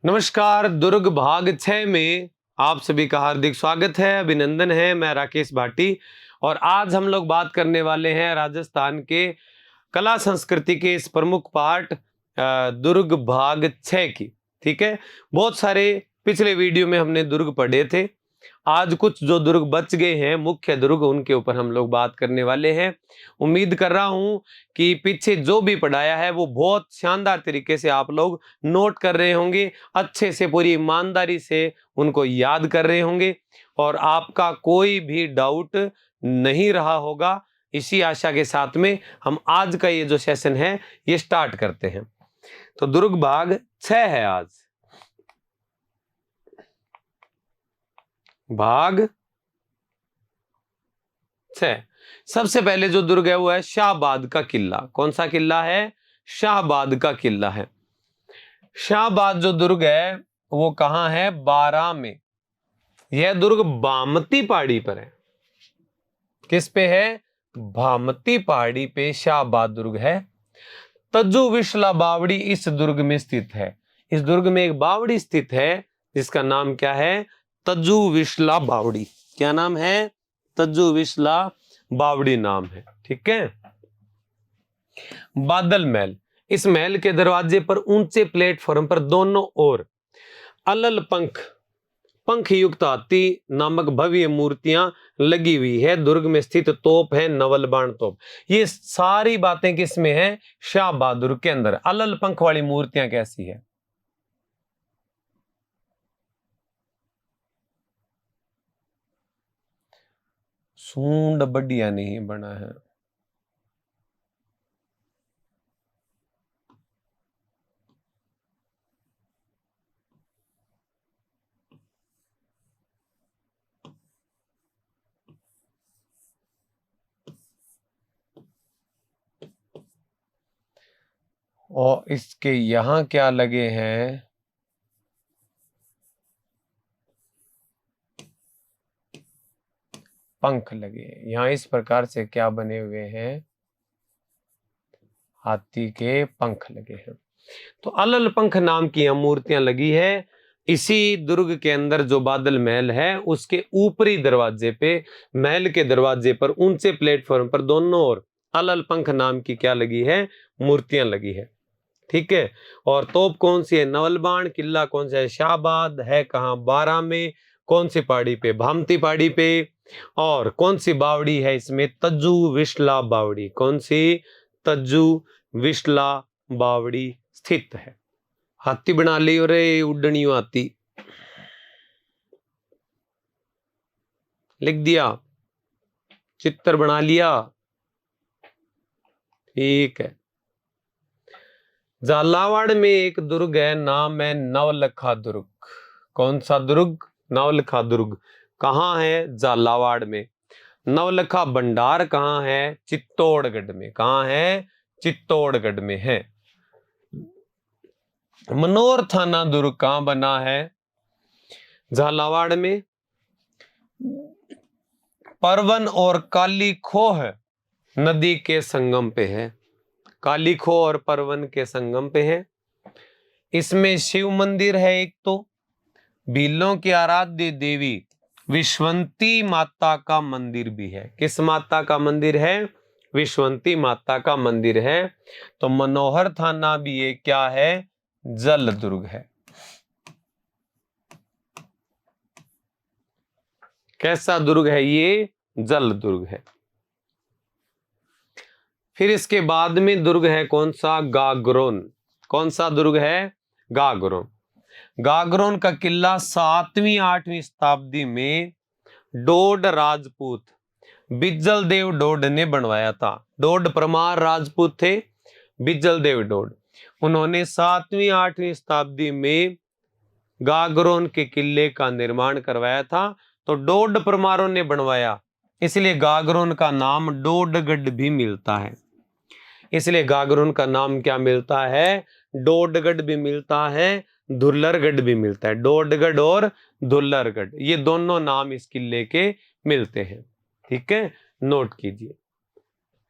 नमस्कार। दुर्ग भाग 6 में आप सभी का हार्दिक स्वागत है, अभिनंदन है। मैं राकेश भाटी और आज हम लोग बात करने वाले हैं राजस्थान के कला संस्कृति के इस प्रमुख पार्ट दुर्ग भाग 6 की। ठीक है, बहुत सारे पिछले वीडियो में हमने दुर्ग पढ़े थे। आज कुछ जो दुर्ग बच गए हैं, मुख्य दुर्ग, उनके ऊपर हम लोग बात करने वाले हैं। उम्मीद कर रहा हूं कि पीछे जो भी पढ़ाया है वो बहुत शानदार तरीके से आप लोग नोट कर रहे होंगे, अच्छे से पूरी ईमानदारी से उनको याद कर रहे होंगे और आपका कोई भी डाउट नहीं रहा होगा। इसी आशा के साथ में हम आज का ये जो सेशन है ये स्टार्ट करते हैं। तो दुर्ग भाग 6 है आज। भाग 6। सबसे पहले जो दुर्ग है वो है शाहबाद का किला। कौन सा किला है? शाहबाद का किला है। शाहबाद जो दुर्ग है वो कहां है? बारां में। यह दुर्ग बामती पहाड़ी पर है। किस पे है? बामती पहाड़ी पे शाहबाद दुर्ग है। तज्जु विशला बावड़ी इस दुर्ग में स्थित है। इस दुर्ग में एक बावड़ी स्थित है जिसका नाम क्या है? तज्जु विशला बावड़ी। क्या नाम है? तज्जु विशला बावड़ी नाम है। ठीक है। बादल महल। इस महल के दरवाजे पर ऊंचे प्लेटफॉर्म पर दोनों ओर अलल पंख युक्त हाथी नामक भव्य मूर्तियां लगी हुई है। दुर्ग में स्थित तोप है नवलबाण तोप। ये सारी बातें किस में है? शाहबाद दुर्ग के अंदर। अलल पंख वाली मूर्तियां कैसी है? सूंड बढ़िया नहीं बना है। और इसके यहां क्या लगे हैं? पंख लगे। यहां इस प्रकार से क्या बने हुए हैं? हाथी के पंख लगे हैं। तो अलल पंख नाम की यहां मूर्तियां लगी है। इसी दुर्ग के अंदर जो बादल महल है उसके ऊपरी दरवाजे पे, महल के दरवाजे पर ऊंचे प्लेटफॉर्म पर दोनों ओर अलल पंख नाम की क्या लगी है? मूर्तियां लगी है। ठीक है। और तोप कौन सी है? नवलबाण। किला कौन सा है? शाहबाद। है कहां? बारां में। कौन सी पहाड़ी पे? भामती पहाड़ी पे। और कौन सी बावड़ी है इसमें? तज्जु विशला बावड़ी। कौन सी? तज्जु विशला बावड़ी स्थित है। हाथी बना ली और उड्डनी हाथी लिख दिया, चित्र बना लिया। ठीक है। झालावाड़ में एक दुर्ग है, नाम है नवलखा दुर्ग। कौन सा दुर्ग? नवलखा दुर्ग। कहां है? झालावाड़ में। नवलखा भंडार कहां है? चित्तौड़गढ़ में। कहां है? चित्तौड़गढ़ में है। मनोर थाना दुर्ग कहां बना है? झालावाड़ में। परवन और काली खोह नदी के संगम पे है। काली खोह और परवन के संगम पे है। इसमें शिव मंदिर है एक, तो भीलों की आराध्य देवी विश्वंती माता का मंदिर भी है। किस माता का मंदिर है? विश्वंती माता का मंदिर है। तो मनोहर थाना भी ये क्या है? जल दुर्ग है। कैसा दुर्ग है ये? जल दुर्ग है। फिर इसके बाद में दुर्ग है कौन सा? गागरोन। कौन सा दुर्ग है? गागरोन। गागरोन का किला 7वीं 8वीं शताब्दी में डोड राजपूत बिज्जल देव डोड ने बनवाया था। डोड परमार राजपूत थे, बिज्जल देव डोड। उन्होंने 7वीं 8वीं शताब्दी में गागरोन के किले का निर्माण करवाया था। तो डोड परमारों ने बनवाया, इसलिए गागरोन का नाम डोडगढ़ भी मिलता है। इसलिए गागरोन का नाम क्या मिलता है? डोडगढ़ भी मिलता है, धुल्लरगढ़ भी मिलता है। डोडगढ़ और धुल्लरगढ़, ये दोनों नाम इस किले के मिलते हैं। ठीक है, नोट कीजिए।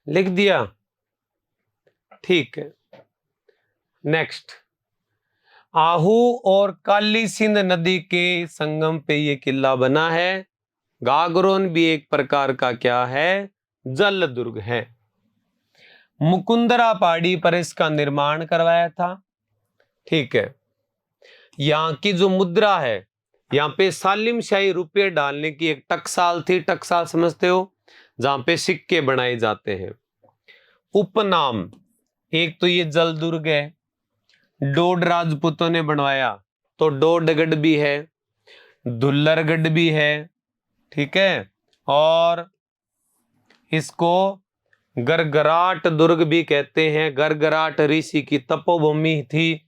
लिख दिया? ठीक है। नेक्स्ट, आहू और काली सिंध नदी के संगम पे ये किला बना है। गागरोन भी एक प्रकार का क्या है, जल दुर्ग है। मुकुंदरा पहाड़ी पर इसका निर्माण करवाया था। ठीक है, यहाँ की जो मुद्रा है, यहाँ पे सालिम शाही रुपये डालने की एक टकसाल थी। टकसाल समझते हो, जहां पे सिक्के बनाए जाते हैं। उपनाम, एक तो ये जल दुर्ग है, डोड राजपूतों ने बनवाया, तो डोडगढ़ भी है, दुल्लरगढ़ भी है। ठीक है, और इसको गरगराट दुर्ग भी कहते हैं। गरगराट ऋषि की तपोभूमि थी।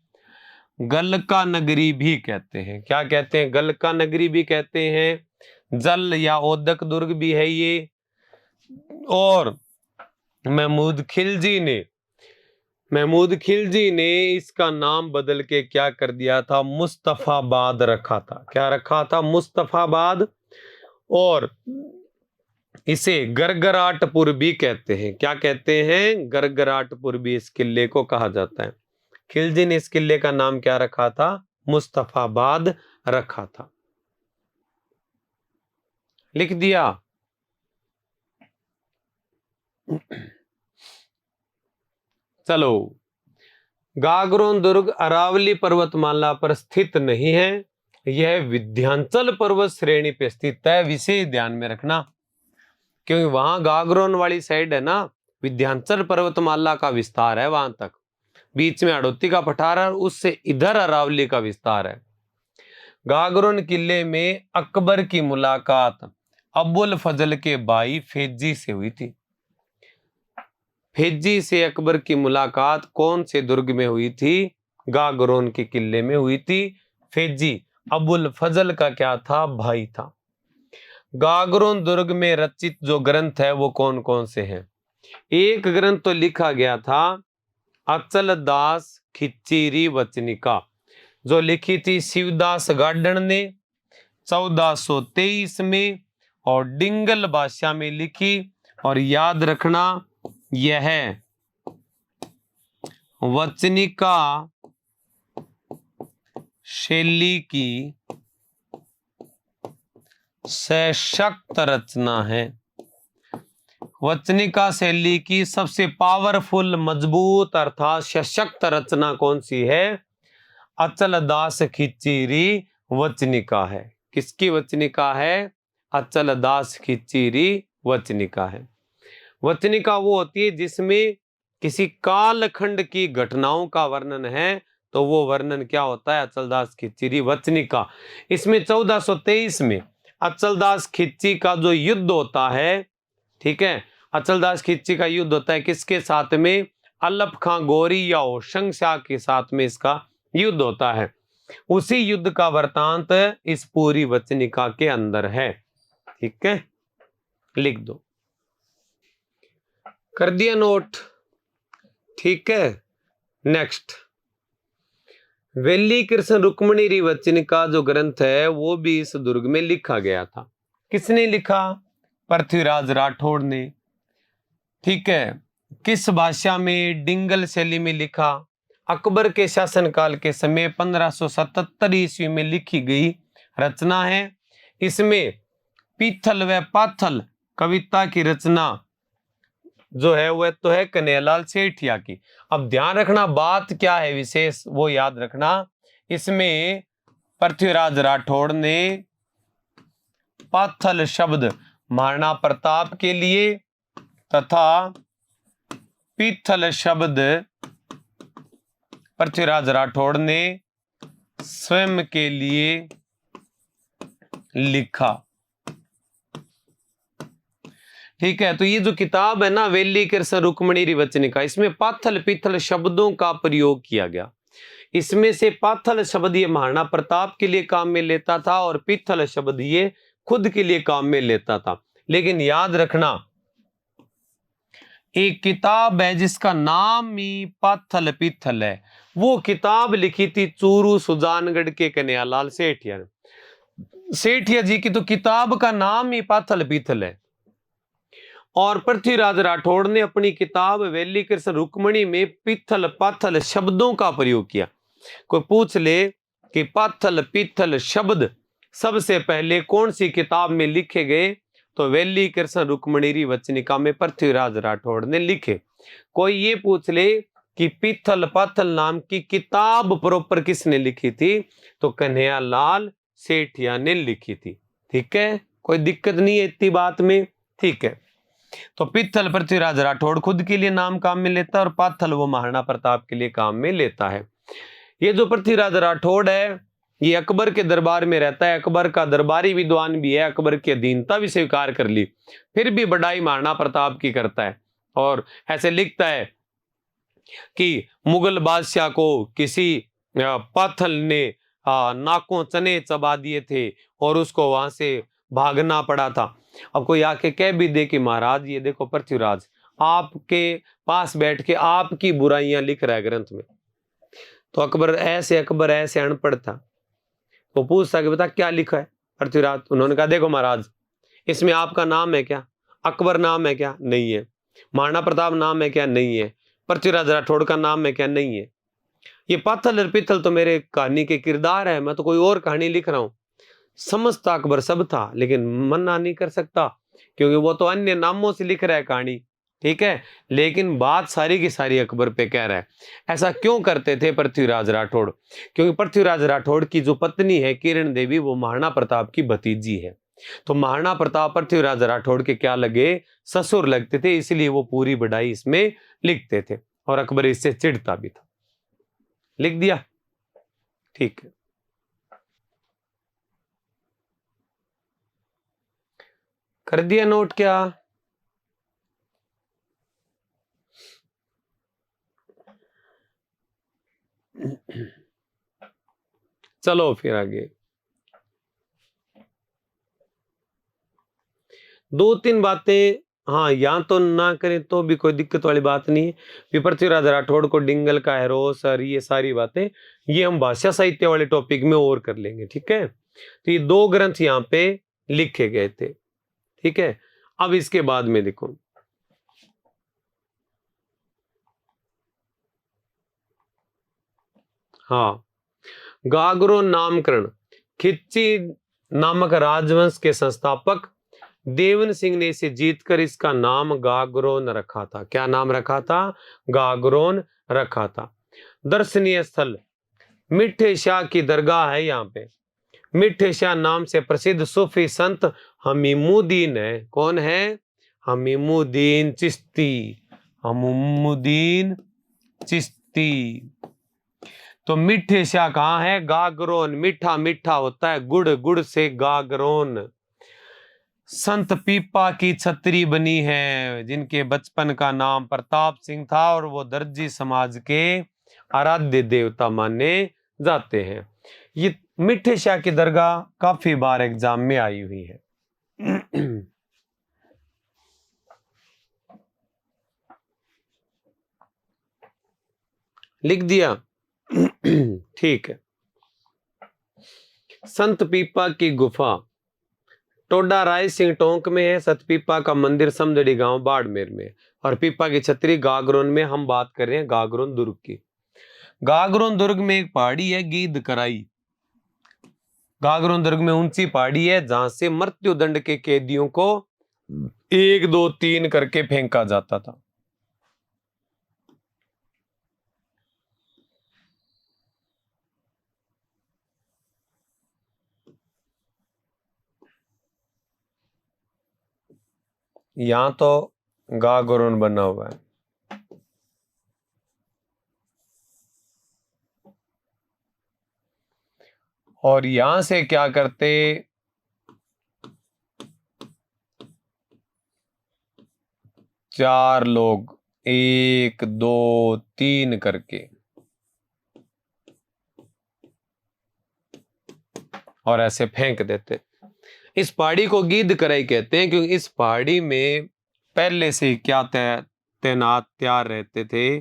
गलका नगरी भी कहते हैं। क्या कहते हैं, गलका नगरी भी कहते हैं। जल या ओदक दुर्ग भी है ये। और महमूद खिलजी ने इसका नाम बदल के क्या कर दिया था, मुस्तफाबाद रखा था। क्या रखा था, मुस्तफाबाद। और इसे गरगराटपुर भी कहते हैं। क्या कहते हैं, गरगराटपुर भी इस किले को कहा जाता है। खिलजी ने इस किले का नाम क्या रखा था, मुस्तफाबाद रखा था। लिख दिया। चलो, गागरोन दुर्ग अरावली पर्वतमाला पर स्थित नहीं है, यह विंध्याचल पर्वत श्रेणी पे स्थित है। विशेष ध्यान में रखना, क्योंकि वहां गागरोन वाली साइड है ना, विंध्याचल पर्वतमाला का विस्तार है वहां तक। बीच में हड़ौती का पठार है, उससे इधर अरावली का विस्तार है। गागरोन किले में अकबर की मुलाकात अबुल फजल के भाई फेजी से हुई थी। फेजी से अकबर की मुलाकात कौन से दुर्ग में हुई थी, गागरोन के किले में हुई थी। फेजी अबुल फजल का क्या था, भाई था। गागरोन दुर्ग में रचित जो ग्रंथ है वो कौन कौन से हैं। एक ग्रंथ तो लिखा गया था अचल दास खिच्चीरी वचनिका, जो लिखी थी शिवदास गार्डन ने 1423 में, और डिंगल भाषा में लिखी। और याद रखना, यह वचनिका शैली की सशक्त रचना है। वचनिका शैली की सबसे पावरफुल, मजबूत अर्थात सशक्त रचना कौन सी है, अचल दास खिच्चीरी वचनिका है। किसकी वचनिका है, अचल दास खिच्चीरी वचनिका है। वचनिका वो होती है जिसमें किसी कालखंड की घटनाओं का वर्णन है, तो वो वर्णन क्या होता है, अचलदास खिच्चीरी वचनिका। इसमें 1423 में अचलदास खिच्ची का जो युद्ध होता है, ठीक है, अचलदास खिच्ची का युद्ध होता है किसके साथ में, अलप खां गोरी या होशंग शाह के साथ में इसका युद्ध होता है। उसी युद्ध का वृतांत इस पूरी वचनिका के अंदर है। ठीक है, लिख दो, कर दिया नोट। ठीक है, नेक्स्ट, वेली कृष्ण रुक्मणी री वचनिका जो ग्रंथ है वो भी इस दुर्ग में लिखा गया था। किसने लिखा, पृथ्वीराज राठौड़ ने। ठीक है, किस भाषा में, डिंगल शैली में लिखा। अकबर के शासनकाल के समय 1577 ईस्वी में लिखी गई रचना है। इसमें पीथल व पाथल कविता की रचना जो है वह तो है कन्हैयालाल सेठिया की। अब ध्यान रखना बात क्या है विशेष, वो याद रखना। इसमें पृथ्वीराज राठौड़ ने पाथल शब्द महाराणा प्रताप के लिए तथा पीथल शब्द पृथ्वीराज राठौड़ ने स्वयं के लिए लिखा। ठीक है, तो ये जो किताब है ना, वेली कृष्ण रुक्मणी री वचनिका, इसमें पाथल पीथल शब्दों का प्रयोग किया गया। इसमें से पाथल शब्द ये महाराणा प्रताप के लिए काम में लेता था और पीथल शब्द ये खुद के लिए काम में लेता था। लेकिन याद रखना, एक किताब है जिसका नाम ही पाथल पीथल है, वो किताब लिखी थी चूरू सुजानगढ़ के कन्हैयालाल सेठिया ने। सेठिया जी की तो किताब का नाम ही पाथल पीथल है। और पृथ्वीराज राठौड़ ने अपनी किताब वेली कृष्ण रुक्मणी में पीथल पाथल शब्दों का प्रयोग किया। कोई पूछ ले कि पाथल पीथल शब्द सबसे पहले कौन सी किताब में लिखे गए, तो वेली कृष्ण रुक्मणी वचनिका में पृथ्वीराज राठौड़ ने लिखे। कोई ये पूछ ले कि पीथल पाथल नाम की किताब प्रॉपर किसने लिखी थी, तो कन्हैया लाल सेठिया ने लिखी थी। ठीक है, कोई दिक्कत नहीं है इतनी बात में। ठीक है, तो पीथल पृथ्वीराज राठौड़ खुद के लिए नाम काम में लेता है और पाथल वो महाराणा प्रताप के लिए काम में लेता है। ये जो पृथ्वीराज राठौड़ है ये अकबर के दरबार में रहता है, अकबर का दरबारी विद्वान भी है, अकबर की अधीनता भी स्वीकार कर ली, फिर भी बड़ाई महाराणा प्रताप की करता है और ऐसे लिखता है कि मुगल बादशाह को किसी पाथल ने नाकों चने चबा दिए थे और उसको वहां से भागना पड़ा था। अब कोई आके कह भी दे कि महाराज ये देखो पृथ्वीराज आपके पास बैठ के आपकी बुराइयां लिख रहा है ग्रंथ में, तो अकबर ऐसे अनपढ़ था, वो पूछता कि बता क्या लिखा है पृथ्वीराज। उन्होंने कहा देखो महाराज इसमें आपका नाम है क्या, अकबर नाम है क्या, नहीं है। महाराणा प्रताप नाम है क्या, नहीं है। पृथ्वीराज राठौड़ का नाम है क्या, नहीं है। ये पाथल और पीथल तो मेरे कहानी के किरदार है, मैं तो कोई और कहानी लिख रहा हूं। समझता अकबर सब था लेकिन मना नहीं कर सकता क्योंकि वो तो अन्य नामों से लिख रहा है कहानी। ठीक है, लेकिन बात सारी की सारी अकबर पे कह रहा है। ऐसा क्यों करते थे पृथ्वीराज राठौड़, क्योंकि पृथ्वीराज राठौड़ की जो पत्नी है किरण देवी वो महाराणा प्रताप की भतीजी है। तो महाराणा प्रताप पृथ्वीराज राठौड़ के क्या लगे, ससुर लगते थे, इसलिए वो पूरी बढ़ाई इसमें लिखते थे और अकबर इससे चिढ़ता भी था। लिख दिया, ठीक है। कर दिया नोट क्या? चलो फिर आगे। दो तीन बातें हाँ यहाँ तो ना करें तो भी कोई दिक्कत वाली बात नहीं है। पृथ्वीराज राठौड़ को डिंगल का हेरोस और ये सारी बातें ये हम भाषा साहित्य वाले टॉपिक में और कर लेंगे। ठीक है, तो ये दो ग्रंथ यहाँ पे लिखे गए थे। ठीक है, अब इसके बाद में देखो हाँ, गागरो नामकरण खिच्ची नामक राजवंश के संस्थापक देवन सिंह ने इसे जीतकर इसका नाम गागरोन रखा था। क्या नाम रखा था? गागरोन रखा था। दर्शनीय स्थल मिठे शाह की दरगाह है। यहाँ पे मिठे शाह नाम से प्रसिद्ध सूफी संत हमीमुद्दीन है। कौन है? हमीमुद्दीन चिश्ती। हमीमुद्दीन चिश्ती। तो मिठे शाह कहाँ है? गागरोन। मीठा मीठा होता है गुड़, गुड़ से गागरोन। संत पीपा की छतरी बनी है जिनके बचपन का नाम प्रताप सिंह था और वो दर्जी समाज के आराध्य देवता माने जाते हैं। ये मिठे शाह की दरगाह काफी बार एग्जाम में आई हुई है। लिख दिया, ठीक है। संत पीपा की गुफा टोडा राय सिंह टोंक में है। सतपीपा का मंदिर समदड़ी गांव बाड़मेर में, और पीपा की छतरी गागरोन में। हम बात कर रहे हैं गागरोन दुर्ग की। गागरोन दुर्ग में एक पहाड़ी है गीद कराई। गागरोन दुर्ग में ऊंची पहाड़ी है जहां से मृत्यु दंड के कैदियों को 1 2 3 करके फेंका जाता था। यहां तो गागरोन बना हुआ है। और यहां से क्या करते, चार लोग 1 2 3 करके, और ऐसे फेंक देते। इस पहाड़ी को गीद कराई कहते हैं क्योंकि इस पहाड़ी में पहले से क्या तैनात तैयार रहते थे,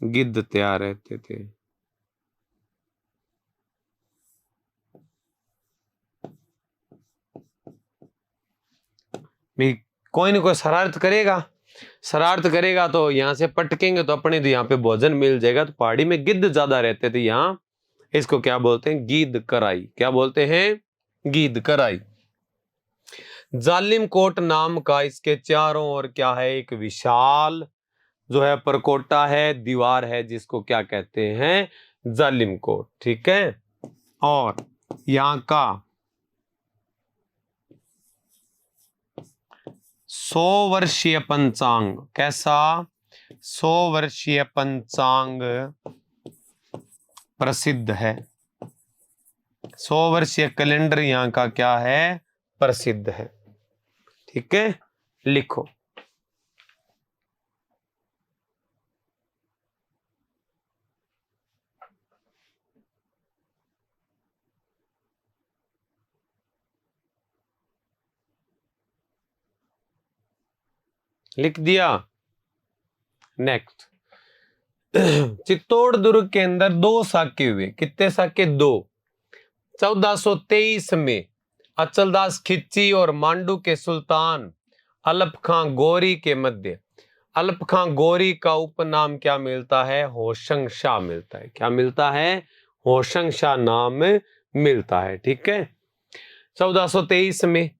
गिद्ध तैयार रहते थे। भी कोई न कोई शरारत करेगा शरारत करेगा तो यहाँ से पटकेंगे तो अपने तो यहाँ पे भोजन मिल जाएगा। तो पहाड़ी में गिद्ध ज्यादा रहते थे यहाँ, इसको क्या बोलते हैं? गीद कराई। क्या बोलते हैं? गीद कराई। जालिम कोट नाम का इसके चारों ओर क्या है? एक विशाल जो है परकोटा है, दीवार है, जिसको क्या कहते हैं? जालिम कोट। ठीक है। और यहाँ का 100 वर्षीय पंचांग, कैसा? 100 वर्षीय पंचांग प्रसिद्ध है। 100 वर्षीय कैलेंडर यहाँ का क्या है? प्रसिद्ध है। ठीक है, लिखो। लिख दिया? नेक्स्ट। चित्तौड़ दुर्ग के अंदर 2 साके हुए। कितने साके? 2। 1423 में अचलदास खिच्ची और मांडू के सुल्तान अलप खां गोरी के मध्य। अलप खां गोरी का उपनाम क्या मिलता है? होशंग शाह मिलता है। क्या मिलता है? होशंग शाह नाम मिलता है। ठीक है, 1423 में।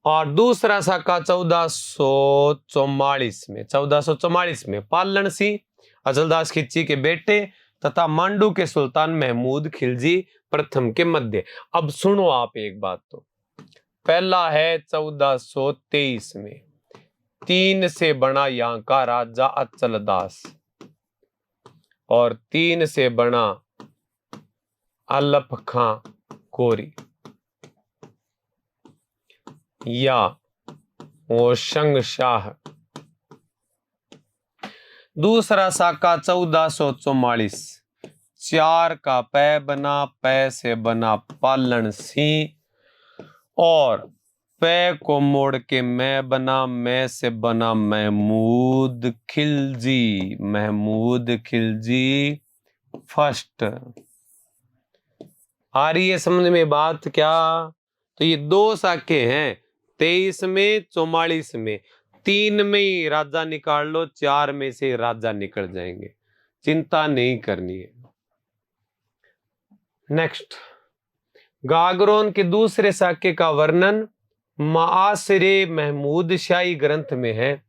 और दूसरा साका 1444 में। 1444 में पालन सिंह अचलदास खिच्ची के बेटे तथा मांडू के सुल्तान महमूद खिलजी प्रथम के मध्य। अब सुनो आप एक बात, तो पहला है 1423 में, 3 से बना यहाँ का राजा अचलदास और 3 से बना अलप खां गोरी या होशंग शाह। दूसरा साका 1444, 4 का पै बना, पै से बना पालन सिंह और पै को मोड़ के मैं बना, मैं से बना महमूद खिलजी। महमूद खिलजी फर्स्ट। आ रही है समझ में बात क्या? तो ये 2 साके हैं, 23 में, 44 में। 3 में ही राजा निकाल लो, 4 में से राजा निकल जाएंगे, चिंता नहीं करनी है। नेक्स्ट, गागरोन के दूसरे साके का वर्णन माआसिरे महमूद शाही ग्रंथ में है।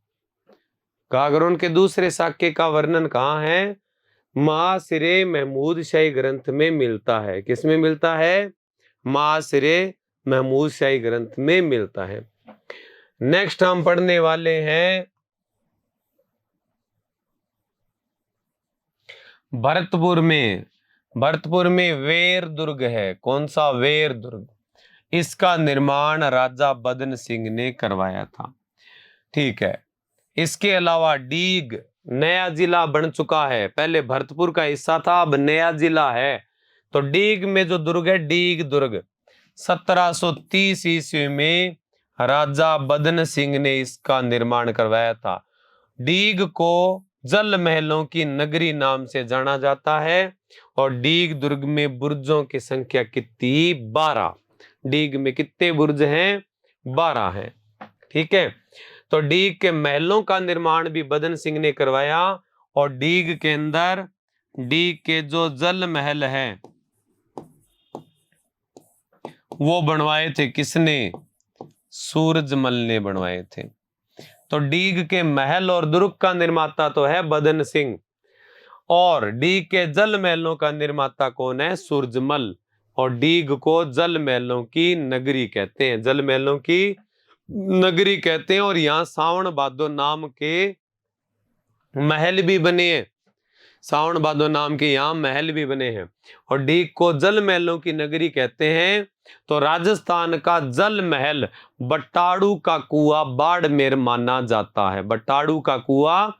गागरोन के दूसरे साके का वर्णन कहाँ है? माआसिरे महमूद शाही ग्रंथ में मिलता है। किसमें मिलता है? माआसिरे महमूद शाही ग्रंथ में मिलता है। नेक्स्ट हम पढ़ने वाले हैं भरतपुर में। भरतपुर में वेर दुर्ग है। कौन सा? वेर दुर्ग। इसका निर्माण राजा बदन सिंह ने करवाया था। ठीक है, इसके अलावा डीग नया जिला बन चुका है। पहले भरतपुर का हिस्सा था, अब नया जिला है। तो डीग में जो दुर्ग है, डीग दुर्ग 1730 ईस्वी में राजा बदन सिंह ने इसका निर्माण करवाया था। डीग को जल महलों की नगरी नाम से जाना जाता है। और डीग दुर्ग में बुर्जों की संख्या कितनी? 12। डीग में कितने बुर्ज हैं? 12 हैं। ठीक है, तो डीग के महलों का निर्माण भी बदन सिंह ने करवाया। और डीग के अंदर डीग के जो जल महल है वो बनवाए थे किसने? सूरजमल ने बनवाए थे। तो डीग के महल और दुर्ग का निर्माता तो है बदन सिंह, और डीग के जल महलों का निर्माता कौन है? सूरजमल। और डीग को जल महलों की नगरी कहते हैं। जल महलों की नगरी कहते हैं। और यहाँ सावन भादो नाम के महल भी बने हैं। सावन भादो नाम के यहाँ महल भी बने हैं। और डीग को जल महलों की नगरी कहते हैं। तो राजस्थान का जल महल बट्टाड़ू का कुआं बाड़मेर माना जाता है। बट्टाड़ू का कुआं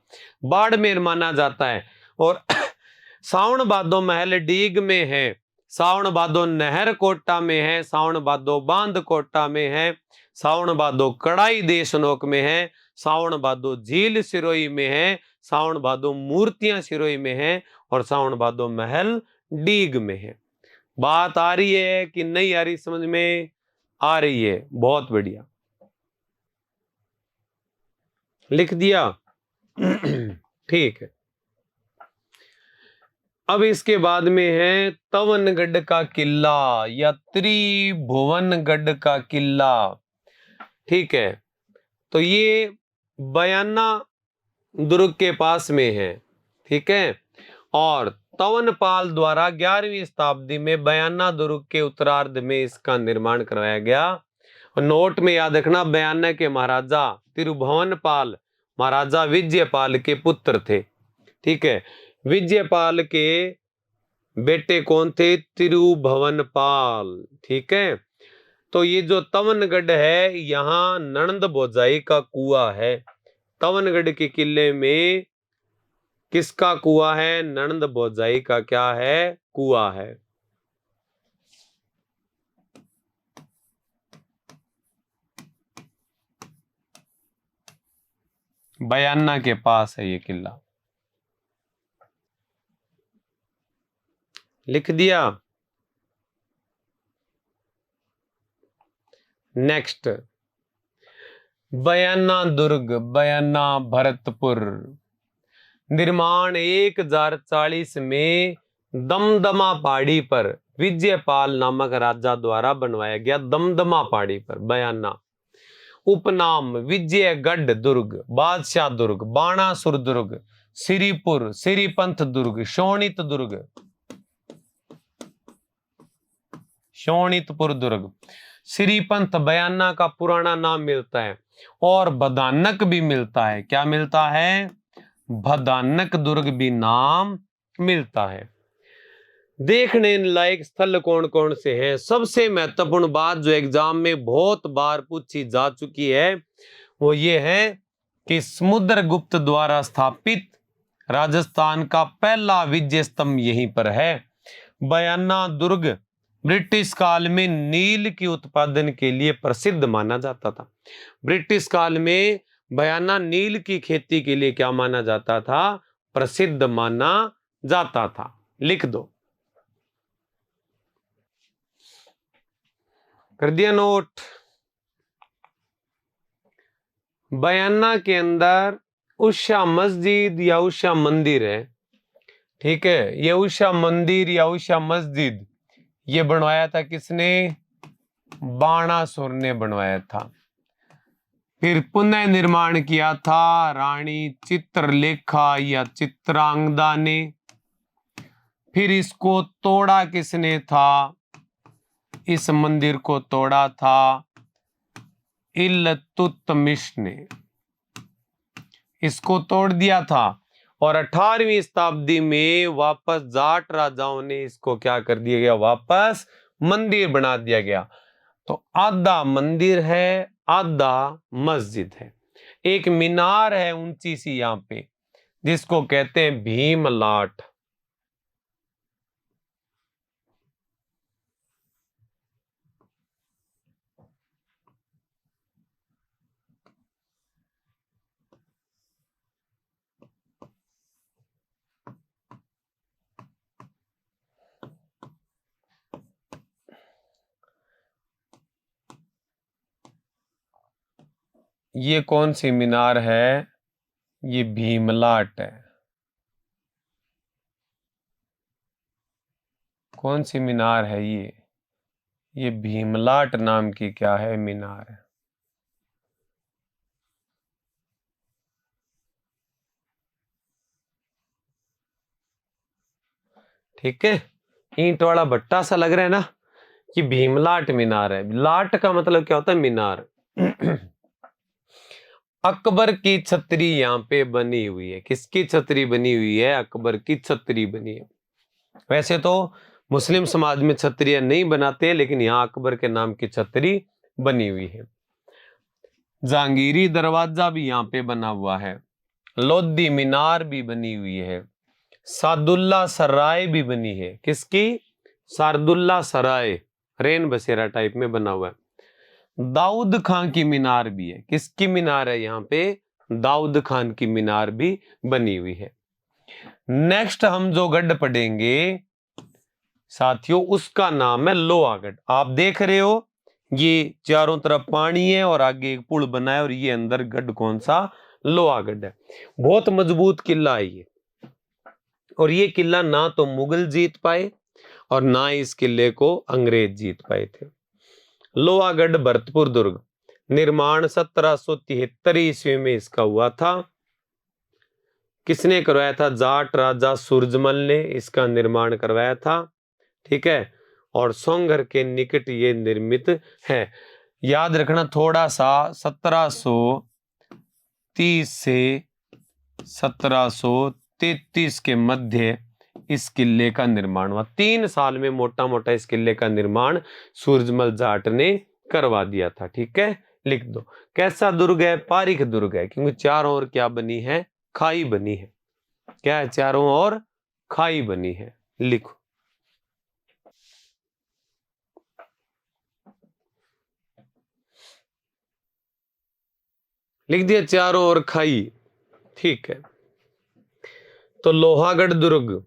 बाड़मेर माना जाता है। और सावन भादो महल डीग में है। सावन भादो नहर कोटा में है। सावन भादो बांध कोटा में है। सावन भादो कड़ाई देशनोक में है। सावन भादो झील सिरोही में है। सावन भादो मूर्तियां सिरोही में है। और सावन भादो महल डीग में है। बात आ रही है कि नहीं आ रही? समझ में आ रही है? बहुत बढ़िया। लिख दिया। ठीक है। अब इसके बाद में है तवनगढ़ का किला या त्रिभुवनगढ़ का किला। ठीक है, तो ये बयाना दुर्ग के पास में है। ठीक है, और तवनपाल द्वारा 11वीं शताब्दी में बयाना दुर्ग के उत्तरार्ध में इसका निर्माण करवाया गया। और नोट में याद रखना, बयाना के महाराजा तिरुभुवनपाल महाराजा विजयपाल के पुत्र थे। ठीक है, विजयपाल के बेटे कौन थे? तिरुभुवनपाल। ठीक है, तो ये जो तवनगढ़ है, यहाँ नणंद भोजाई का कुआं है। तवनगढ़ के किले में किसका कुआं है? नणंद भोजाई का क्या है? कुआं है। बयाना के पास है ये किला। लिख दिया। नेक्स्ट, बयाना दुर्ग, बयाना भरतपुर। निर्माण 1040 में दमदमा पहाड़ी पर विजयपाल नामक राजा द्वारा बनवाया गया। दमदमा पहाड़ी पर बयाना। उपनाम विजयगढ़ दुर्ग, बादशाह दुर्ग, बाणासुर दुर्ग, श्रीपुर, श्रीपंथ दुर्ग, शोणित दुर्ग, शोणितपुर दुर्ग। श्रीपंथ बयाना का पुराना नाम मिलता है, और भदानक भी मिलता है। क्या मिलता है? भदानक दुर्ग भी नाम मिलता है। देखने लायक स्थल कौन कौन से हैं? सबसे महत्वपूर्ण बात जो एग्जाम में बहुत बार पूछी जा चुकी है, वो ये है कि समुद्रगुप्त द्वारा स्थापित राजस्थान का पहला विजय स्तंभ यहीं पर है। बयाना दुर्ग ब्रिटिश काल में नील के उत्पादन के लिए प्रसिद्ध माना जाता था। ब्रिटिश काल में बयाना नील की खेती के लिए क्या माना जाता था? प्रसिद्ध माना जाता था। लिख दो। कर दिया नोट। बयाना के अंदर उषा मस्जिद या उषा मंदिर है। ठीक है, ये उषा मंदिर या उषा मस्जिद ये बनवाया था किसने? बाणासुर ने बनवाया था। फिर पुनः निर्माण किया था रानी चित्रलेखा या चित्रांगदा ने। फिर इसको तोड़ा किसने था? इस मंदिर को तोड़ा था इल्तुतमिश ने। इसको तोड़ दिया था, और 18वीं शताब्दी में वापस जाट राजाओं ने इसको क्या कर दिया गया? वापस मंदिर बना दिया गया। तो आधा मंदिर है, आधा मस्जिद है। एक मीनार है ऊंची सी यहां पे, जिसको कहते हैं भीमलाट। ये कौन सी मीनार है? ये भीमलाट है। कौन सी मीनार है ये भीमलाट नाम की क्या है? मीनार है। ठीक है, ईंट वाला भट्टा सा लग रहा है ना, कि भीमलाट मीनार है। लाट का मतलब क्या होता है? मीनार। अकबर की छतरी यहाँ पे बनी हुई है। किसकी छतरी बनी हुई है? अकबर की छतरी बनी है। वैसे तो मुस्लिम समाज में छतरियां नहीं बनाते, लेकिन यहाँ अकबर के नाम की छतरी बनी हुई है। जहांगीरी दरवाजा भी यहाँ पे बना हुआ है। लोधी मीनार भी बनी हुई है। सादुल्ला सराय भी बनी है। किसकी? सारदुल्ला सराय, रेन बसेरा टाइप में बना हुआ है। दाऊद खान की मीनार भी है। किसकी मीनार है? यहाँ पे दाऊद खान की मीनार भी बनी हुई है। नेक्स्ट हम जो गढ़ पढ़ेंगे साथियों, उसका नाम है लोहागढ़। आप देख रहे हो, ये चारों तरफ पानी है और आगे एक पुल बना है, और ये अंदर गढ़ कौन सा? लोहागढ़ है। बहुत मजबूत किला है ये, और ये किला ना तो मुगल जीत पाए और ना इस किले को अंग्रेज जीत पाए थे। लोहागढ़ भरतपुर दुर्ग निर्माण 1773 ईस्वी में इसका हुआ था। किसने करवाया था? जाट राजा सूरजमल ने इसका निर्माण करवाया था। ठीक है, और सोंगढ़ के निकट ये निर्मित है। याद रखना थोड़ा सा, 1730 से 1733 के मध्य इस किले का निर्माण हुआ। 3 साल में मोटा मोटा इस किले का निर्माण सूरजमल जाट ने करवा दिया था। ठीक है, लिख दो। कैसा दुर्ग है? पारीख दुर्ग है, क्योंकि चारों ओर क्या बनी है? खाई बनी है। क्या है? चारों ओर खाई बनी है। लिखो। लिख दिया, चारों ओर खाई। ठीक है, तो लोहागढ़ दुर्ग,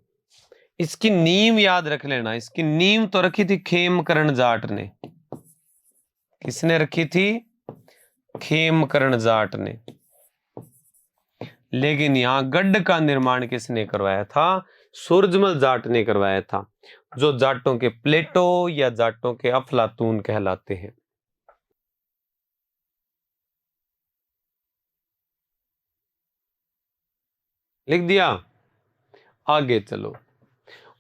इसकी नींव याद रख लेना। इसकी नींव तो रखी थी खेमकरण जाट ने। किसने रखी थी? खेमकरण जाट ने। लेकिन यहां गढ़ का निर्माण किसने करवाया था? सूरजमल जाट ने करवाया था, जो जाटों के प्लेटो या जाटों के अफलातून कहलाते हैं। लिख दिया? आगे चलो।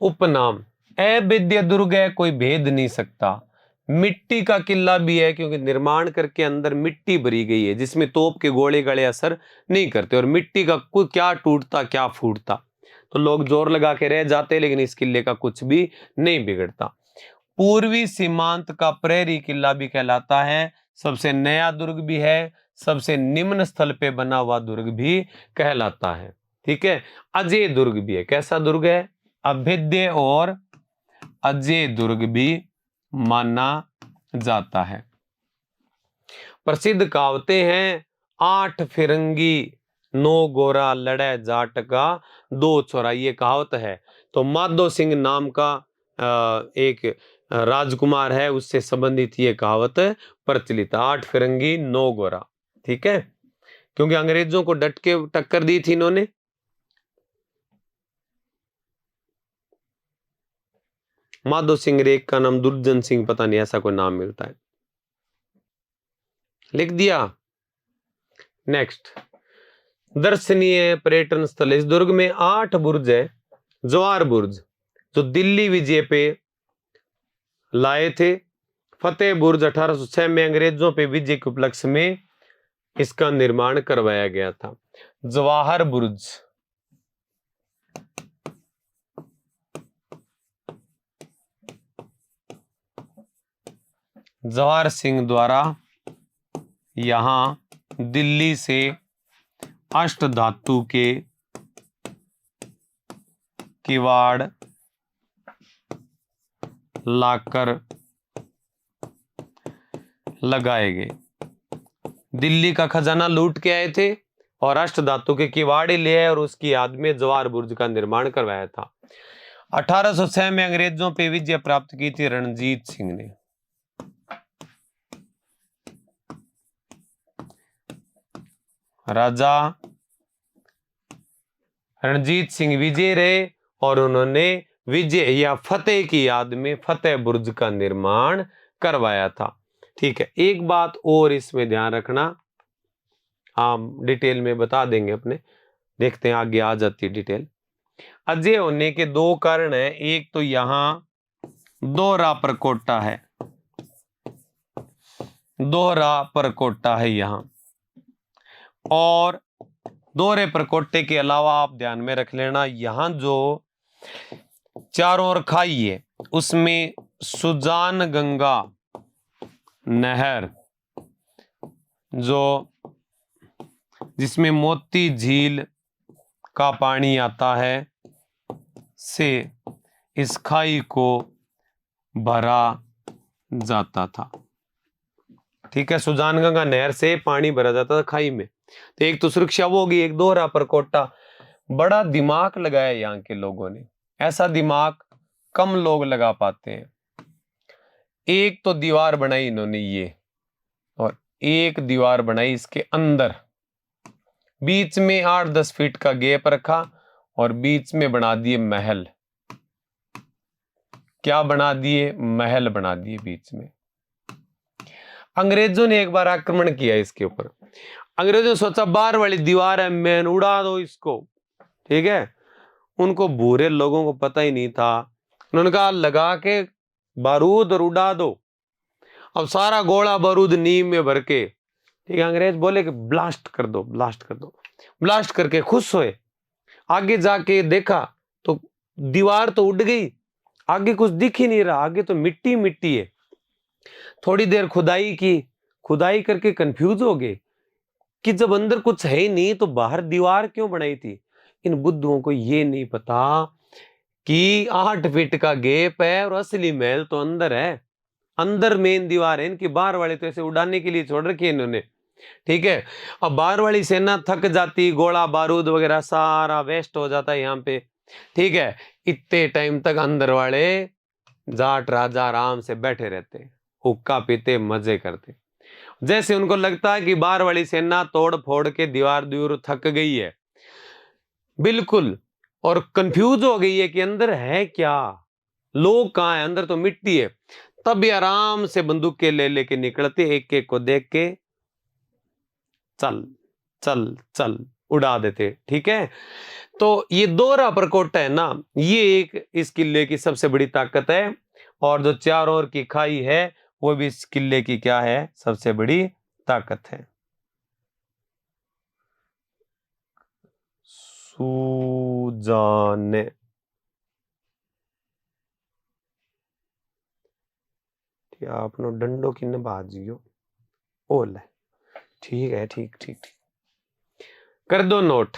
उपनाम, अभेद्य दुर्ग है, कोई भेद नहीं सकता। मिट्टी का किला भी है, क्योंकि निर्माण करके अंदर मिट्टी भरी गई है, जिसमें तोप के गोले गले असर नहीं करते, और मिट्टी का कुछ क्या टूटता क्या फूटता, तो लोग जोर लगा के रह जाते, लेकिन इस किले का कुछ भी नहीं बिगड़ता। पूर्वी सीमांत का प्रहरी किला भी कहलाता है। सबसे नया दुर्ग भी है, सबसे निम्न स्थल पे बना हुआ दुर्ग भी कहलाता है। ठीक है, अजय दुर्ग भी है। कैसा दुर्ग है? अभेद्य और अजय दुर्ग भी माना जाता है। प्रसिद्ध कहावतें हैं, 8 फिरंगी 9 गोरा लड़े जाट का 2 छोरा, ये कहावत है। तो माधो सिंह नाम का एक राजकुमार है, उससे संबंधित ये कहावत प्रचलित। 8 फिरंगी 9 गोरा। ठीक है, क्योंकि अंग्रेजों को डट के टक्कर दी थी इन्होंने। माधो सिंह, एक का नाम दुर्जन सिंह, पता नहीं ऐसा कोई नाम मिलता है। लिख दिया? नेक्स्ट, दर्शनीय पर्यटन स्थल। इस दुर्ग में 8 बुर्ज है। जवार बुर्ज, जो दिल्ली विजय पे लाए थे। फतेह बुर्ज 1806 में अंग्रेजों पे विजय के उपलक्ष्य में इसका निर्माण करवाया गया था। जवाहर बुर्ज, जवाहर सिंह द्वारा यहां दिल्ली से अष्ट धातु के किवाड़ लाकर लगाए गए। दिल्ली का खजाना लूट के आए थे और अष्ट धातु के किवाड़ ले आए, और उसकी याद में जवाहर बुर्ज का निर्माण करवाया था। 1806 में अंग्रेजों पे विजय प्राप्त की थी रणजीत सिंह ने। राजा रणजीत सिंह विजय रहे, और उन्होंने विजय या फतेह की याद में फतेह बुर्ज का निर्माण करवाया था। ठीक है, एक बात और इसमें ध्यान रखना, हम डिटेल में बता देंगे अपने, देखते हैं आगे आ जाती है डिटेल। अजय होने के 2 कारण है। एक तो यहां दोहरा परकोटा है, दोहरा परकोटा है यहां, और दोहरे परकोटे के अलावा आप ध्यान में रख लेना, यहां जो चारों ओर खाई है, उसमें सुजान गंगा नहर, जो जिसमें मोती झील का पानी आता है, से इस खाई को भरा जाता था। ठीक है, सुजान गंगा नहर से पानी भरा जाता था खाई में। तो एक तो सुरक्षा वो होगी, एक दोहरा परकोटा। बड़ा दिमाग लगाया यहाँ के लोगों ने, ऐसा दिमाग कम लोग लगा पाते हैं। एक तो दीवार बनाई इन्होंने ये, और एक दीवार बनाई इसके अंदर, बीच में 8-10 फीट का गैप रखा और बीच में बना दिए महल। क्या बना दिए? महल बना दिए बीच में। अंग्रेजों ने एक बार आक्रमण किया इसके ऊपर। अंग्रेजों ने सोचा बाहर वाली दीवार है, मैन उड़ा दो इसको, ठीक है। उनको बुरे लोगों को पता ही नहीं था, उन्होंने कहा लगा के बारूद और उड़ा दो। अब सारा गोला बारूद नीम में भर के, ठीक है, अंग्रेज बोले कि ब्लास्ट कर दो, ब्लास्ट कर दो। ब्लास्ट करके खुश हुए। आगे जाके देखा तो दीवार तो उड़ गई, आगे कुछ दिख ही नहीं रहा, आगे तो मिट्टी मिट्टी है। थोड़ी देर खुदाई की, खुदाई करके कंफ्यूज हो गए कि जब अंदर कुछ है ही नहीं तो बाहर दीवार क्यों बनाई थी। इन बुद्धुओं को ये नहीं पता कि 8 फीट का गैप है और असली महल तो अंदर है, अंदर मेन दीवार है। इनकी बाहर वाले तो ऐसे उड़ाने के लिए छोड़ रखी है इन्होंने, ठीक है। अब बाहर वाली सेना थक जाती, गोला बारूद वगैरह सारा वेस्ट हो जाता है यहाँ पे, ठीक है। इतने टाइम तक अंदर वाले जाट राजा आराम से बैठे रहते, हुक्का पीते, मजे करते। जैसे उनको लगता है कि बाहर वाली सेना तोड़ फोड़ के दीवार दूर थक गई है बिल्कुल, और कंफ्यूज हो गई है कि अंदर है क्या, लोग कहाँ है, अंदर तो मिट्टी है, तब भी आराम से बंदूकें ले लेके निकलते, एक एक को देख के चल चल चल उड़ा देते, ठीक है। तो ये दोहरा प्रकोट है ना, ये एक इस किले की सबसे बड़ी ताकत है। और जो चारों ओर की खाई है वो भी इस किले की क्या है? सबसे बड़ी ताकत है। सूजाने, आपनो डंडो की बाजियो ओल है, ठीक है, ठीक ठीक ठीक, कर दो नोट,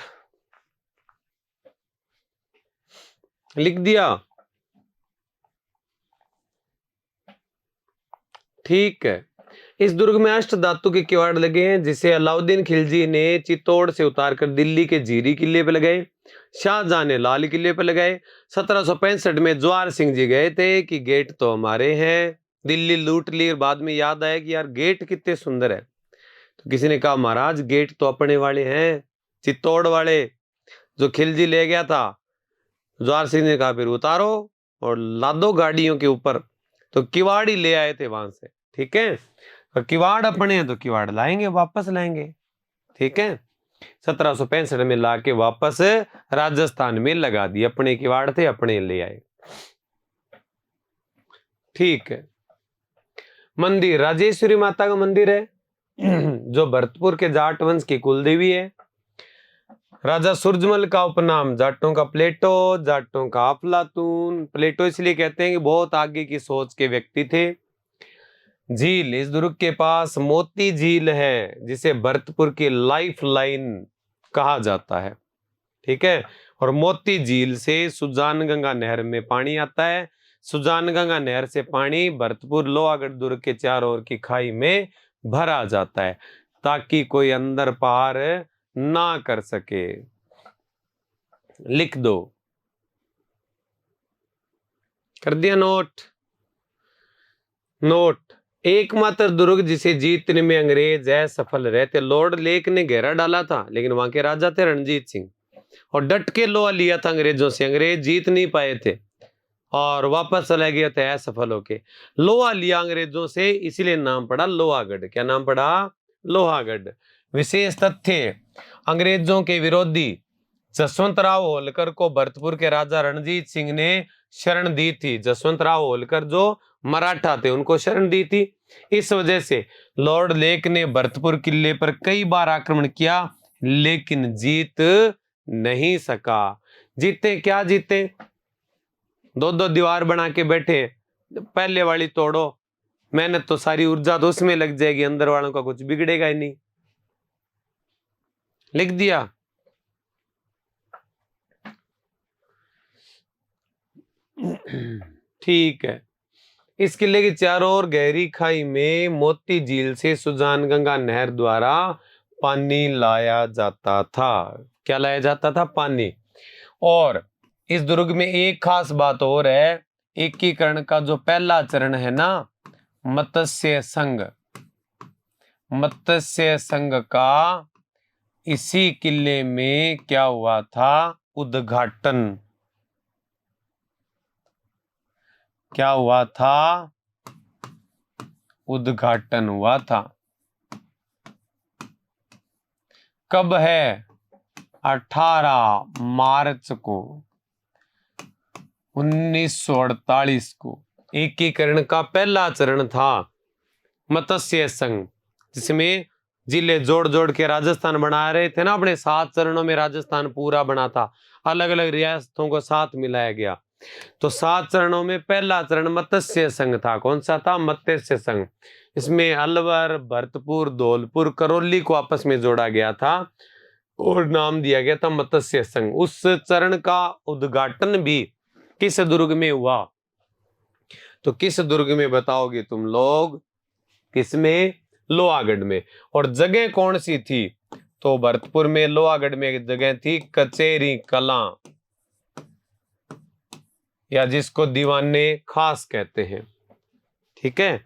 लिख दिया, ठीक है। इस दुर्ग में अष्ट धातु के किवाड़ लगे हैं, जिसे अलाउद्दीन खिलजी ने चित्तौड़ से उतारकर दिल्ली के जीरी किले पे लगाए, शाहजहां ने लाल किले पे लगाए। 1765 में ज्वार सिंह जी गए थे कि गेट तो हमारे हैं, दिल्ली लूट ली, और बाद में याद आया कि यार गेट कितने सुंदर है, तो किसी ने कहा महाराज गेट तो अपने वाले हैं, चित्तौड़ वाले जो खिलजी ले गया था। ज्वार सिंह ने कहा फिर उतारो और लादो गाड़ियों के ऊपर, तो किवाड़ी ले आए थे वहां से, ठीक है। और किवाड़ अपने हैं तो किवाड़ लाएंगे, वापस लाएंगे, ठीक है। 1765 में लाके वापस राजस्थान में लगा दिए, अपने किवाड़ थे अपने ले आए, ठीक है। मंदिर राजेश्वरी माता का मंदिर है जो भरतपुर के जाट वंश की कुलदेवी है। राजा सूरजमल का उपनाम जाटों का प्लेटो, जाटों का अफलातून। प्लेटो इसलिए कहते हैं कि बहुत आगे की सोच के व्यक्ति थे। झील, इस दुर्ग के पास मोती झील है जिसे भरतपुर की लाइफ लाइन कहा जाता है, ठीक है। और मोती झील से सुजान गंगा नहर में पानी आता है, सुजान गंगा नहर से पानी भरतपुर लोहागढ़ दुर्ग के चारों ओर की खाई में भरा जाता है ताकि कोई अंदर पार ना कर सके। लिख दो, कर दिया नोट, नोट। एकमात्र दुर्ग जिसे जीतने में अंग्रेज असफल रहे थे। लॉर्ड लेक ने घेरा डाला था लेकिन वहां के राजा थे रणजीत सिंह, और डट के लोहा लिया था अंग्रेजों से, अंग्रेज जीत नहीं पाए थे और वापस चले गए थे असफल होके। लोहा लिया अंग्रेजों से, इसीलिए नाम पड़ा लोहागढ़। क्या नाम पड़ा? लोहागढ़। विशेष तथ्य, अंग्रेजों के विरोधी जसवंतराव होलकर को भरतपुर के राजा रणजीत सिंह ने शरण दी थी। जसवंतराव होलकर जो मराठा थे उनको शरण दी थी। इस वजह से लॉर्ड लेक ने भरतपुर किले पर कई बार आक्रमण किया लेकिन जीत नहीं सका। जीते क्या जीते? दो दो दीवार बना के बैठे, पहले वाली तोड़ो, मेहनत तो सारी ऊर्जा तो उसमें लग जाएगी, अंदर वालों का कुछ बिगड़ेगा ही नहीं। लिख दिया, ठीक है। इस किले के चारों ओर गहरी खाई में मोती झील से सुजान गंगा नहर द्वारा पानी लाया जाता था। क्या लाया जाता था? पानी। और इस दुर्ग में एक खास बात और है, एकीकरण का जो पहला चरण है ना, मत्स्य संघ, मत्स्य संघ का इसी किले में क्या हुआ था? उद्घाटन। क्या हुआ था? उद्घाटन हुआ था। कब है? 18 मार्च को 1948 को। एकीकरण का पहला चरण था मत्स्य संघ, जिसमें जिले जोड़ जोड़ के राजस्थान बना रहे थे ना। अपने 7 चरणों में राजस्थान पूरा बना था, अलग अलग रियासतों को साथ मिलाया गया। तो 7 चरणों में पहला चरण मत्स्य संघ था। कौन सा था? मत्स्य संघ। इसमें अलवर, भरतपुर, धौलपुर, करौली को आपस में जोड़ा गया था और नाम दिया गया था मत्स्य संघ। उस चरण का उद्घाटन भी किस दुर्ग में हुआ? तो किस दुर्ग में बताओगे तुम लोग? किसमें? लोहागढ़ में। और जगह कौन सी थी? तो भरतपुर में, लोहागढ़ में एक जगह थी कचेरी कलां, या जिसको दीवाने खास कहते हैं। ठीक है।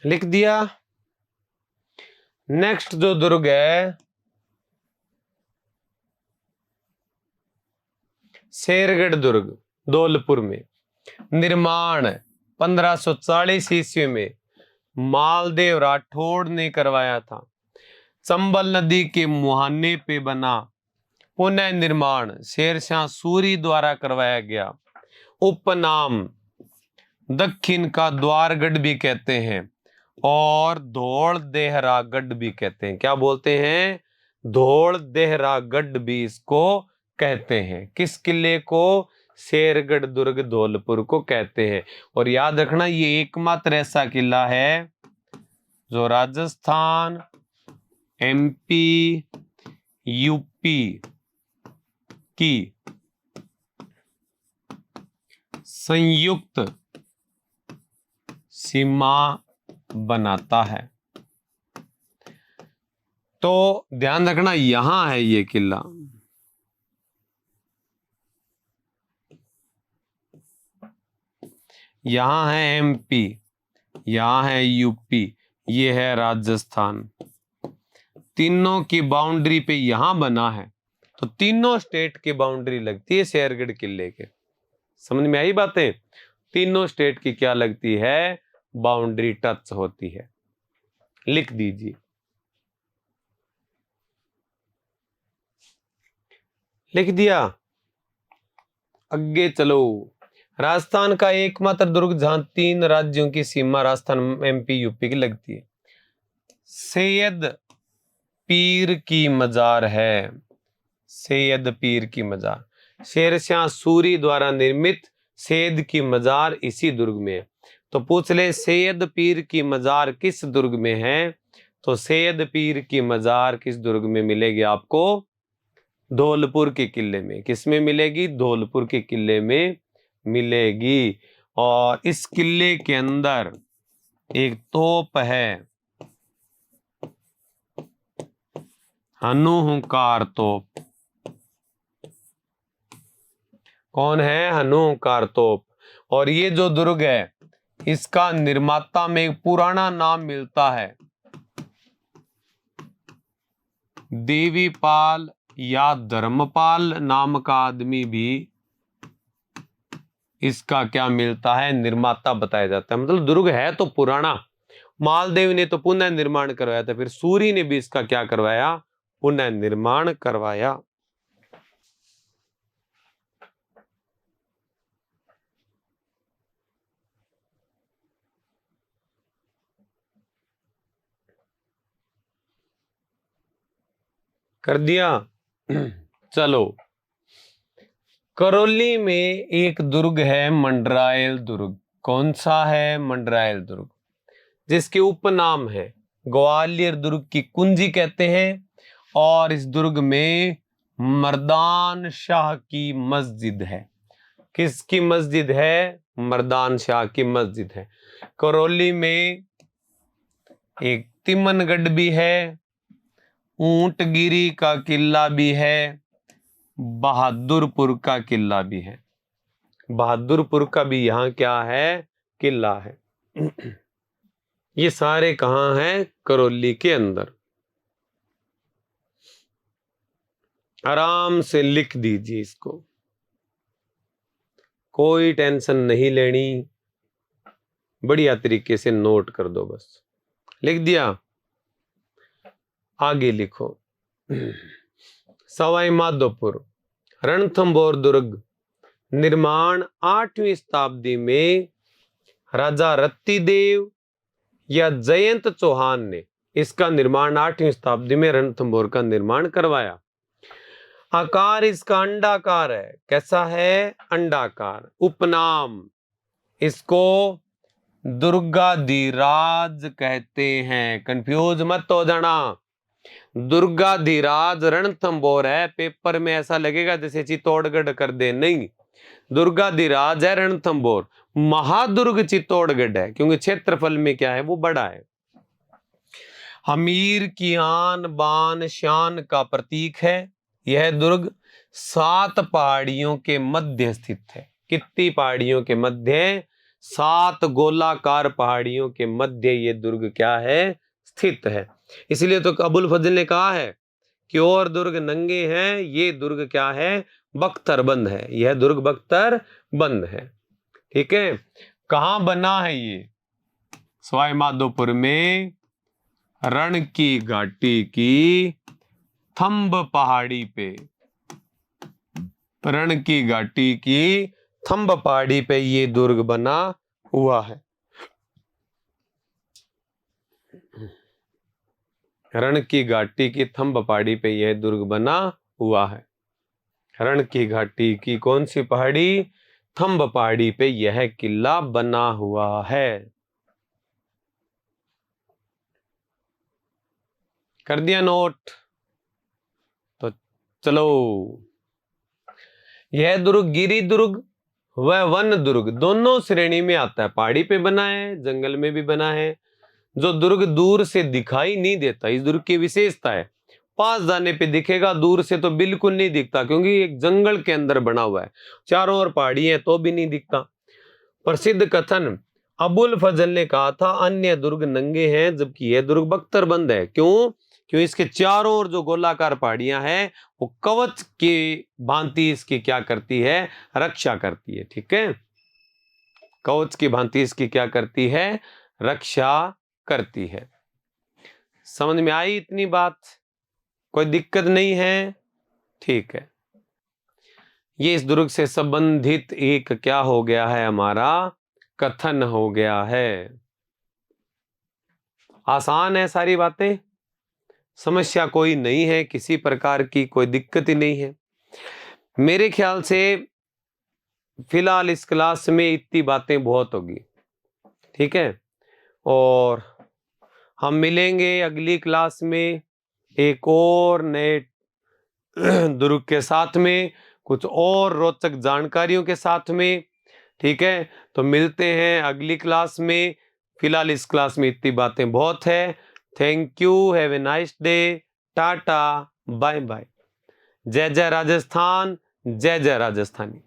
लिख दिया। नेक्स्ट जो दुर्ग है, शेरगढ़ दुर्ग, धौलपुर में। निर्माण 1540 ईस्वी में मालदेव राठौड़ ने करवाया था। चंबल नदी के मुहाने पे बना। पुनः निर्माण शेरशाह सूरी द्वारा करवाया गया। उपनाम दक्षिण का द्वारगढ़ भी कहते हैं और धौल देहरागढ़ भी कहते हैं। क्या बोलते हैं? धौल देहरागढ़ भी इसको कहते हैं। किस किले को? शेरगढ़ दुर्ग धौलपुर को कहते हैं। और याद रखना, ये एकमात्र ऐसा किला है जो राजस्थान, एमपी, यूपी की संयुक्त सीमा बनाता है। तो ध्यान रखना, यहां है ये किला। यहां है एमपी, यहां है यूपी, ये है राजस्थान। तीनों की बाउंड्री पे यहां बना है, तो तीनों स्टेट की बाउंड्री लगती है शेरगढ़ किले के। समझ में आई बातें? तीनों स्टेट की क्या लगती है? बाउंड्री टच होती है। लिख दीजिए। लिख दिया। आगे चलो। राजस्थान का एकमात्र दुर्ग जहां 3 राज्यों की सीमा राजस्थान, एमपी, यूपी की लगती है, सैयद पीर की मजार है। सैयद पीर की मजार, शेरशाह सूरी द्वारा निर्मित सैयद की मजार इसी दुर्ग में है। तो पूछ ले, सैयद पीर की मजार किस दुर्ग में है? तो सैयद पीर की मजार किस दुर्ग में मिलेगी आपको? धौलपुर के किले में। किस में मिलेगी? धौलपुर के किले में मिलेगी। और इस किले के अंदर एक तोप है, हनुकार तोप। कौन है? हनुकार तोप। और ये जो दुर्ग है, इसका निर्माता में एक पुराना नाम मिलता है, देवीपाल या धर्मपाल नाम का आदमी भी इसका क्या मिलता है? निर्माता बताया जाता है। मतलब दुर्ग है तो पुराना। मालदेव ने तो पुनः निर्माण करवाया था, फिर सूरी ने भी इसका क्या करवाया? पुनः निर्माण करवाया। कर दिया। चलो, करौली में एक दुर्ग है, मंडरायल दुर्ग। कौन सा है? मंडरायल दुर्ग, जिसके उपनाम है ग्वालियर दुर्ग की कुंजी कहते हैं। और इस दुर्ग में मर्दान शाह की मस्जिद है। किसकी मस्जिद है? मर्दान शाह की मस्जिद है। करौली में एक तिमनगढ़ भी है, ऊंटगिरी का किला भी है, बहादुरपुर का किला भी है। बहादुरपुर का भी यहाँ क्या है, किला है। ये सारे कहाँ हैं, करौली के अंदर। आराम से लिख दीजिए इसको, कोई टेंशन नहीं लेनी, बढ़िया तरीके से नोट कर दो बस। लिख दिया, आगे लिखो। सवाई माधोपुर रणथंभौर दुर्ग निर्माण 8वीं शताब्दी में राजा रत्तीदेव या जयंत चौहान ने इसका निर्माण 8वीं शताब्दी में रणथंभौर का निर्माण करवाया। आकार इसका अंडाकार है। कैसा है, अंडाकार। उपनाम इसको दुर्गाधिराज कहते हैं, कंफ्यूज मत हो जाना। दुर्गाधिराज रणथंभौर है, पेपर में ऐसा लगेगा जैसे चित्तौड़गढ़ कर दे, नहीं, दुर्गाधिराज है रणथंभौर। महादुर्ग चित्तौड़गढ़ है, क्योंकि क्षेत्रफल में क्या है, वो बड़ा है। हमीर की आन बान शान का प्रतीक है। यह दुर्ग 7 पहाड़ियों के मध्य स्थित है। कितनी पहाड़ियों के मध्य, 7 गोलाकार पहाड़ियों के मध्य ये दुर्ग क्या है, स्थित है। इसलिए तो अबुल फजल ने कहा है कि और दुर्ग नंगे हैं, ये दुर्ग क्या है, बख्तरबंद है। यह दुर्ग बख्तरबंद है। ठीक है, कहां बना है ये, सवाई माधोपुर में रण की घाटी की थंब पहाड़ी पे। रण की घाटी की थंब पहाड़ी पे ये दुर्ग बना हुआ है। रण की घाटी की थंब पहाड़ी पे यह दुर्ग बना हुआ है। रण की घाटी की कौन सी पहाड़ी, थंब पहाड़ी पे यह किला बना हुआ है। कर दिया नोट, तो चलो। यह दुर्ग गिरी दुर्ग व वन दुर्ग दोनों श्रेणी में आता है। पहाड़ी पे बना है, जंगल में भी बना है। जो दुर्ग दूर से दिखाई नहीं देता, इस दुर्ग की विशेषता है। पास जाने पे दिखेगा, दूर से तो बिल्कुल नहीं दिखता, क्योंकि एक जंगल के अंदर बना हुआ है, चारों ओर पहाड़ी है तो भी नहीं दिखता। प्रसिद्ध कथन अबुल फजल ने कहा था, अन्य दुर्ग नंगे हैं जबकि यह दुर्ग बख्तरबंद है। क्यों, क्यों इसके चारों ओर जो गोलाकार पहाड़ियां हैं वो कवच की भांति इसकी क्या करती है, रक्षा करती है। ठीक है, कवच की भांति इसकी क्या करती है, रक्षा करती है। समझ में आई इतनी बात, कोई दिक्कत नहीं है। ठीक है, ये इस दुर्ग से संबंधित एक क्या हो गया है, हमारा कथन हो गया है। आसान है सारी बातें, समस्या कोई नहीं है, किसी प्रकार की कोई दिक्कत ही नहीं है। मेरे ख्याल से फिलहाल इस क्लास में इतनी बातें बहुत होगी। ठीक है, और हम मिलेंगे अगली क्लास में एक और नए दुर्ग के साथ में, कुछ और रोचक जानकारियों के साथ में। ठीक है, तो मिलते हैं अगली क्लास में। फिलहाल इस क्लास में इतनी बातें बहुत है। Thank you, have a nice day, tata, bye bye. जय जय राजस्थान, जय जय राजस्थानी।